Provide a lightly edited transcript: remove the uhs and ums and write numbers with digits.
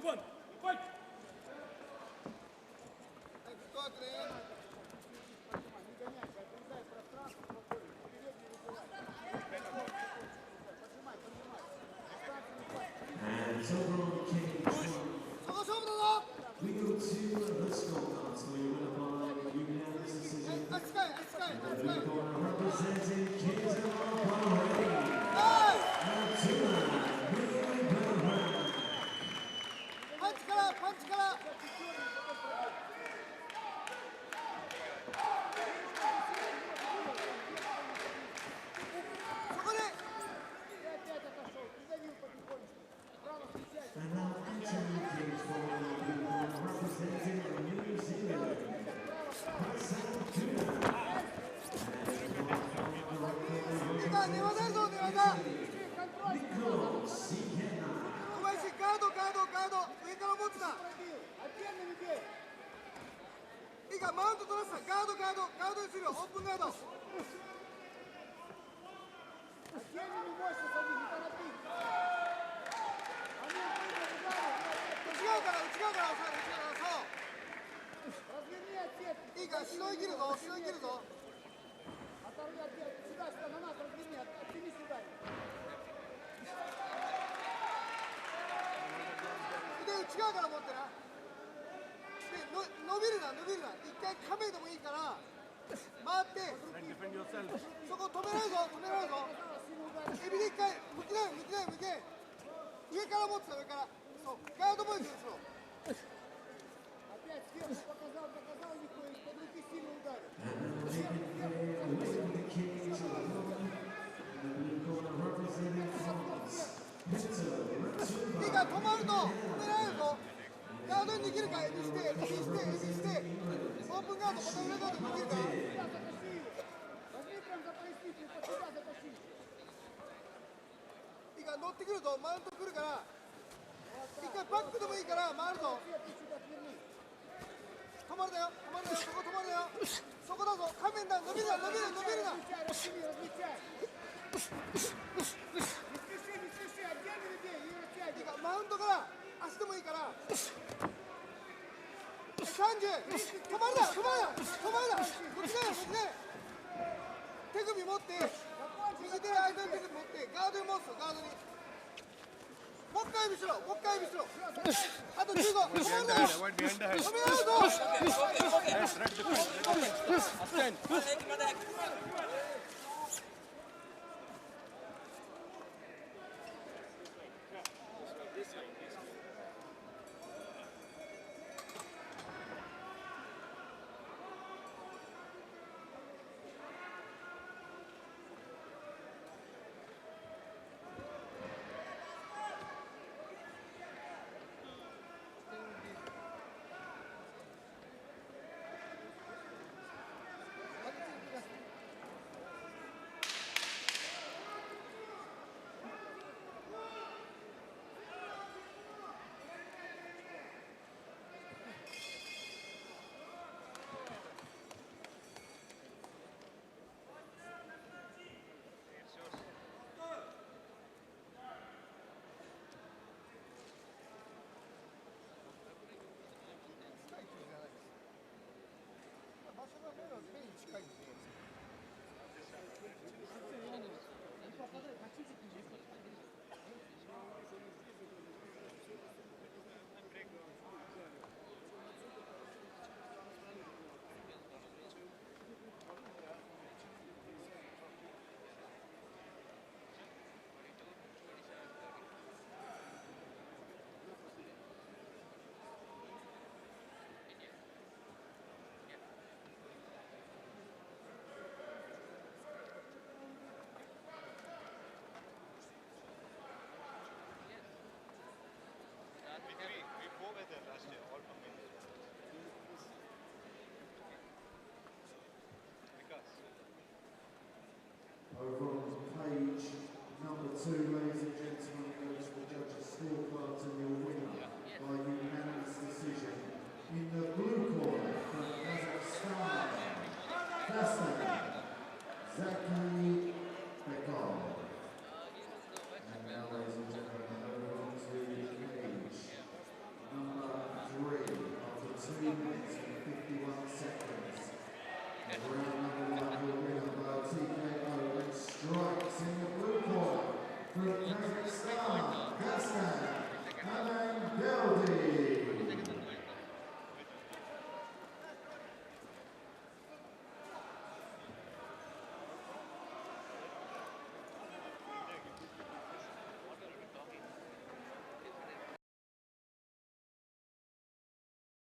And overall cage one. We go to the scorecards for your winner by unanimous decision. And the blue corner representing Kings of Bahrain. Abdullah bin Bahrain. Punch color. いいか、マウント取らせた。ガードにするよ。オープンガード。内側から押さえる。いいか、後ろに切るぞ。で、内側から持ってな。で、伸びるな。一回亀でもいいから回って、そこ止めないぞ。エビで一回向きない。上から持ってた。そう、ガードポイントにしろ。いいか、止まると止められるぞ。ガードにできるか、エビして、オープンガード、また裏ガードにできるか。いいか、乗ってくるぞ、マウント来るから、一回バックでもいいから回るぞ。止まるだよ、そこ止まるだよ。そこだぞ、仮面だ、伸びるな。いいか、マウントから足でもいいから。30、止まるな。こっちだよ。手首持って、右手で相手の手首持って、ガードに持つぞ、ガードに。もう一回エビしろ。あと15、止まるなよ。止め合うぞ。場所が目に近いんで。We were there last year, all from India. Vikas. Over on page number 2, ladies and gentlemen, goes the judges' scorecards and your winner by unanimous decision. In the blue corner from Kazakhstan, Dastan Zaki Bekov. And now, ladies and gentlemen, over on to the cage. minutes and 51 seconds. Round number 1, your winner by TKO and strikes in the blue corner from Kazakhstan, Dastan Amangeldi.